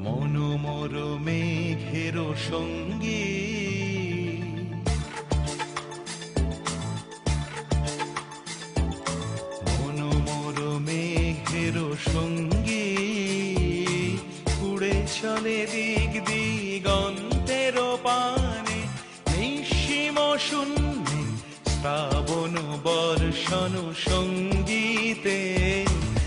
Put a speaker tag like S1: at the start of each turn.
S1: মনোমর মেঘের সঙ্গী মনোমর মেঘের সঙ্গী উড়ে চলে দিক দিগন্তের পানে নিঃসীম শূন্যে শ্রাবণ বর্ষণ